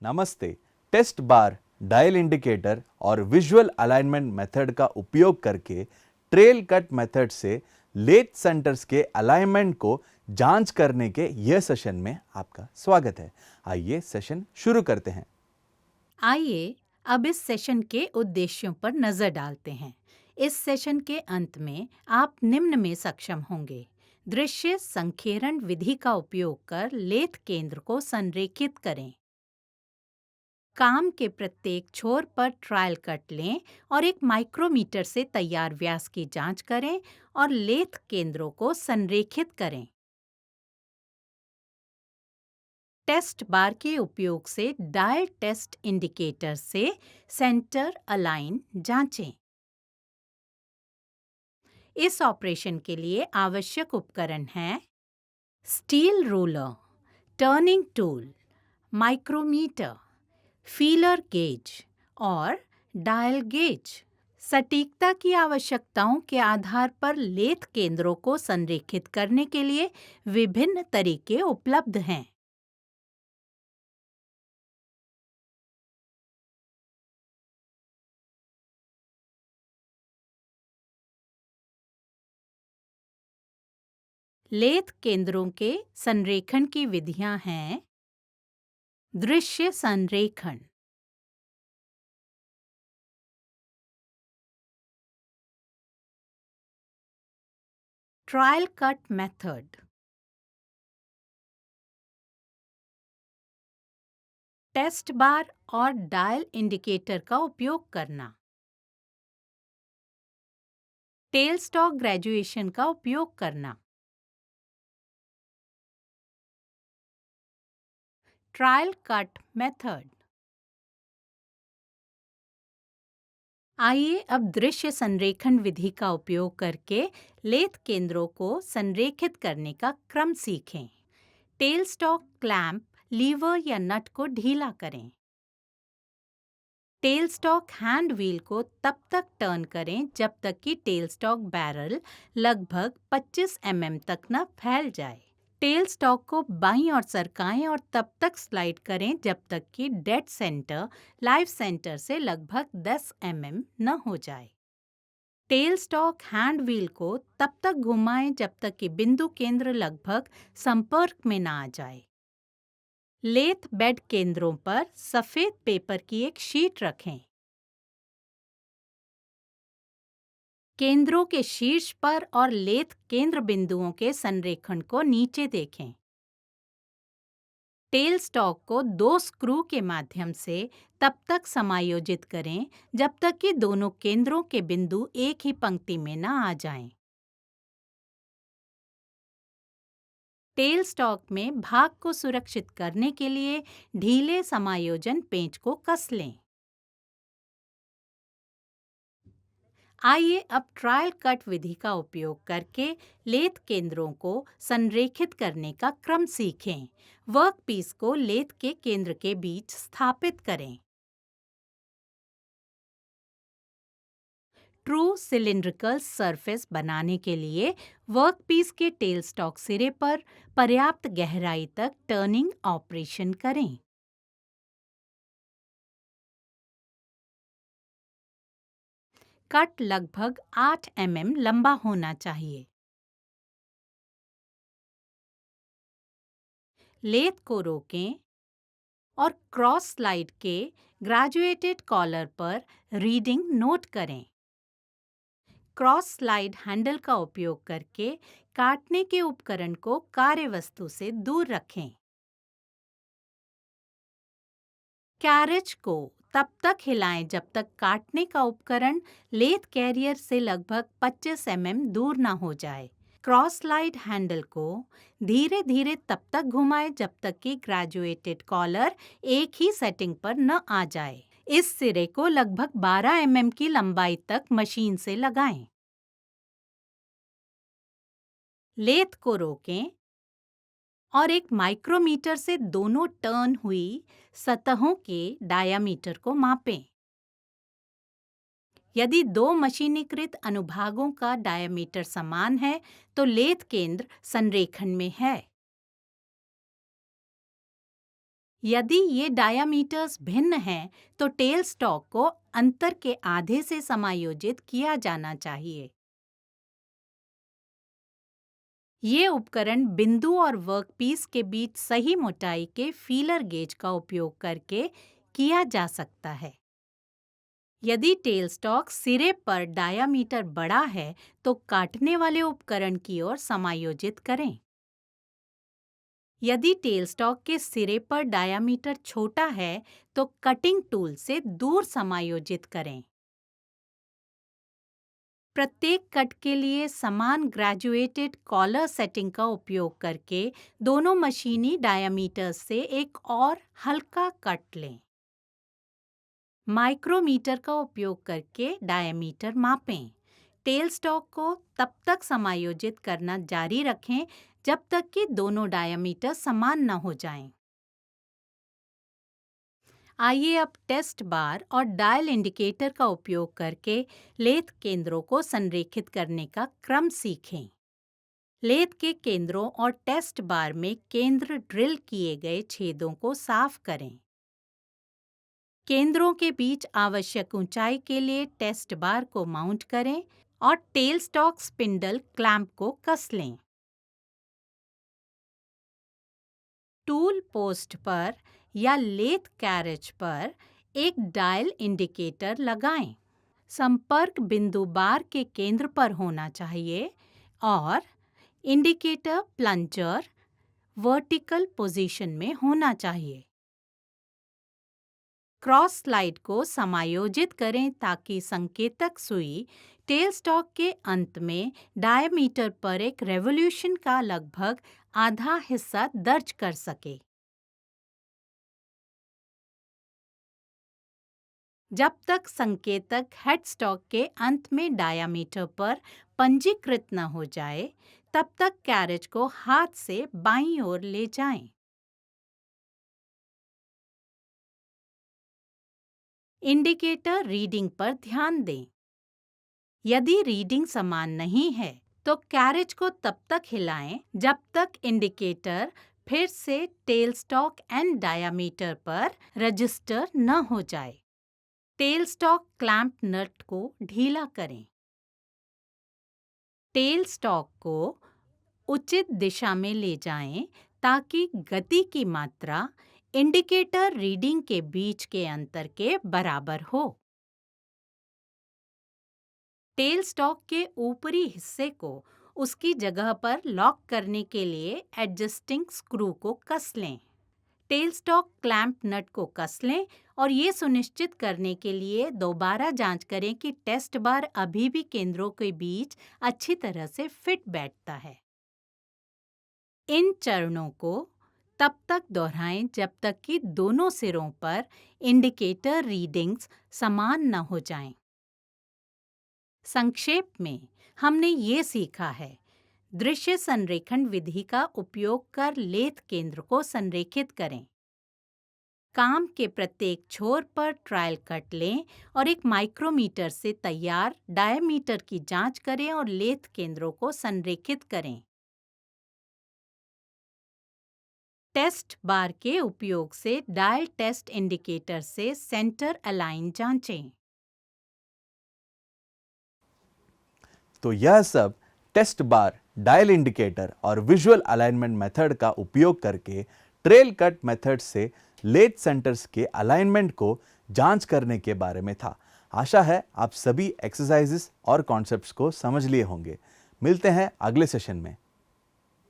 नमस्ते। टेस्ट बार, dial indicator और visual alignment method का उपयोग करके ट्रेल कट मेथड से लेथ सेंटर्स के अलाइनमेंट को जांच करने के यह सेशन में आपका स्वागत है। आइए सेशन शुरू करते हैं। आइए अब इस सेशन के उद्देश्यों पर नजर डालते हैं। इस सेशन के अंत में आप निम्न में सक्षम होंगे: दृश्य संकेरण विधि का उपयोग कर लेथ केंद्र को संरेखित करें, काम के प्रत्येक छोर पर ट्रायल कट लें और एक माइक्रोमीटर से तैयार व्यास की जांच करें और लेथ केंद्रों को संरेखित करें। टेस्ट बार के उपयोग से डायल टेस्ट इंडिकेटर से सेंटर अलाइन जांचें। इस ऑपरेशन के लिए आवश्यक उपकरण हैं: steel ruler, turning tool, micrometer, feeler gauge और डायल गेज। सटीकता की आवश्यकताओं के आधार पर लेथ केंद्रों को संरेखित करने के लिए विभिन्न तरीके उपलब्ध हैं। लेथ केंद्रों के संरेखण की विधियां हैं: दृश्य संरेखण, ट्रायल कट मेथड, टेस्ट बार और डायल इंडिकेटर का उपयोग करना, टेल स्टॉक ग्रेजुएशन का उपयोग करना, ट्रायल कट मेथड। आइए अब दृश्य संरेखण विधि का उपयोग करके लेथ केंद्रों को संरेखित करने का क्रम सीखें। टेल स्टॉक क्लैंप, लीवर या नट को ढीला करें। टेल स्टॉक हैंड व्हील को तब तक टर्न करें जब तक कि टेल स्टॉक बैरल लगभग 25 mm तक न फैल जाए। टेल स्टॉक को बाईं ओर सरकाएं और तब तक स्लाइड करें जब तक कि डेड सेंटर लाइव सेंटर से लगभग 10 mm न हो जाए। टेल स्टॉक हैंड व्हील को तब तक घुमाएं जब तक कि बिंदु केंद्र लगभग संपर्क में न आ जाए। लेथ बेड केंद्रों पर सफेद पेपर की एक शीट रखें। केंद्रों के शीर्ष पर और लेथ केंद्र बिंदुओं के संरेखण को नीचे देखें। टेल स्टॉक को 2 स्क्रू के माध्यम से तब तक समायोजित करें जब तक कि दोनों केंद्रों के बिंदु एक ही पंक्ति में न आ जाएं। टेल स्टॉक में भाग को सुरक्षित करने के लिए ढीले समायोजन पेंच को कस लें। आइए अब ट्रायल कट विधि का उपयोग करके लेथ केंद्रों को संरेखित करने का क्रम सीखें। वर्कपीस को लेथ के केंद्र के बीच स्थापित करें। ट्रू सिलिंड्रिकल सरफेस बनाने के लिए वर्कपीस के टेल स्टॉक सिरे पर पर्याप्त गहराई तक टर्निंग ऑपरेशन करें। कट लगभग 8 mm लंबा होना चाहिए। लेथ को रोकें और क्रॉस स्लाइड के ग्रेजुएटेड कॉलर पर रीडिंग नोट करें। क्रॉस स्लाइड हैंडल का उपयोग करके काटने के उपकरण को कार्यवस्तु से दूर रखें। कैरेज को तब तक हिलाएं जब तक काटने का उपकरण लेथ कैरियर से लगभग 25 mm दूर न हो जाए। क्रॉस स्लाइड हैंडल को धीरे धीरे तब तक घुमाएं जब तक कि ग्रेजुएटेड कॉलर एक ही सेटिंग पर न आ जाए। इस सिरे को लगभग 12 mm की लंबाई तक मशीन से लगाएं। लेथ को रोकें और एक माइक्रोमीटर से दोनों टर्न हुई सतहों के डायामीटर को मापें। यदि 2 मशीनीकृत अनुभागों का डायामीटर समान है तो लेथ केंद्र संरेखण में है। यदि ये डायामीटर्स भिन्न हैं, तो टेल स्टॉक को अंतर के आधे से समायोजित किया जाना चाहिए। ये उपकरण बिंदु और वर्कपीस के बीच सही मोटाई के फीलर गेज का उपयोग करके किया जा सकता है। यदि टेल स्टॉक सिरे पर डायामीटर बड़ा है, तो काटने वाले उपकरण की ओर समायोजित करें। यदि टेल स्टॉक के सिरे पर डायामीटर छोटा है, तो कटिंग टूल से दूर समायोजित करें। प्रत्येक कट के लिए समान ग्रेजुएटेड कॉलर सेटिंग का उपयोग करके दोनों मशीनी डायामीटर से एक और हल्का कट लें। माइक्रोमीटर का उपयोग करके डायामीटर मापें। टेल स्टॉक को तब तक समायोजित करना जारी रखें जब तक कि दोनों डायामीटर समान न हो जाएं। आइए अब टेस्ट बार और डायल इंडिकेटर का उपयोग करके लेथ केंद्रों को संरेखित करने का क्रम सीखें। लेथ के केंद्रों और टेस्ट बार में केंद्र ड्रिल किए गए छेदों को साफ करें। केंद्रों के बीच आवश्यक ऊंचाई के लिए टेस्ट बार को माउंट करें और टेल स्टॉक स्पिंडल क्लैंप को कस लें। टूल पोस्ट पर या लेथ कैरेज पर एक डायल इंडिकेटर लगाएं। संपर्क बिंदु बार के केंद्र पर होना चाहिए और इंडिकेटर प्लंजर वर्टिकल पोजीशन में होना चाहिए। क्रॉस स्लाइड को समायोजित करें ताकि संकेतक सुई टेल स्टॉक के अंत में डायमीटर पर एक रेवोल्यूशन का लगभग आधा हिस्सा दर्ज कर सके। जब तक संकेतक हेडस्टॉक के अंत में डायामीटर पर पंजीकृत न हो जाए, तब तक कैरेज को हाथ से बाईं ओर ले जाएं। इंडिकेटर रीडिंग पर ध्यान दें। यदि रीडिंग समान नहीं है, तो कैरेज को तब तक हिलाएं जब तक इंडिकेटर फिर से टेल स्टॉक एंड डायामीटर पर रजिस्टर न हो जाए। टेल स्टॉक क्लैंप नट को ढीला करें। टेल स्टॉक को उचित दिशा में ले जाएं ताकि गति की मात्रा इंडिकेटर रीडिंग के बीच के अंतर के बराबर हो। टेल स्टॉक के ऊपरी हिस्से को उसकी जगह पर लॉक करने के लिए एडजस्टिंग स्क्रू को कस लें। टेल स्टॉक क्लैंप नट को कस लें और ये सुनिश्चित करने के लिए दोबारा जांच करें कि टेस्ट बार अभी भी केंद्रों के बीच अच्छी तरह से फिट बैठता है। इन चरणों को तब तक दोहराएं जब तक कि दोनों सिरों पर इंडिकेटर रीडिंग्स समान न हो जाएं। संक्षेप में हमने ये सीखा है। दृश्य संरेखण विधि का उपयोग कर लेथ केंद्र को संरेखित करें। काम के प्रत्येक छोर पर ट्रायल कट लें और एक माइक्रोमीटर से तैयार डायमीटर की जांच करें और लेथ केंद्रों को संरेखित करें। टेस्ट बार के उपयोग से डायल टेस्ट इंडिकेटर से सेंटर अलाइन जांचें। तो यह सब टेस्ट बार, डायल इंडिकेटर और विजुअल अलाइनमेंट मेथड का उपयोग करके ट्रेल कट मेथड से लेथ सेंटर्स के अलाइनमेंट को जांच करने के बारे में था। आशा है आप सभी एक्सरसाइजेस और कॉन्सेप्ट्स को समझ लिए होंगे। मिलते हैं अगले सेशन में।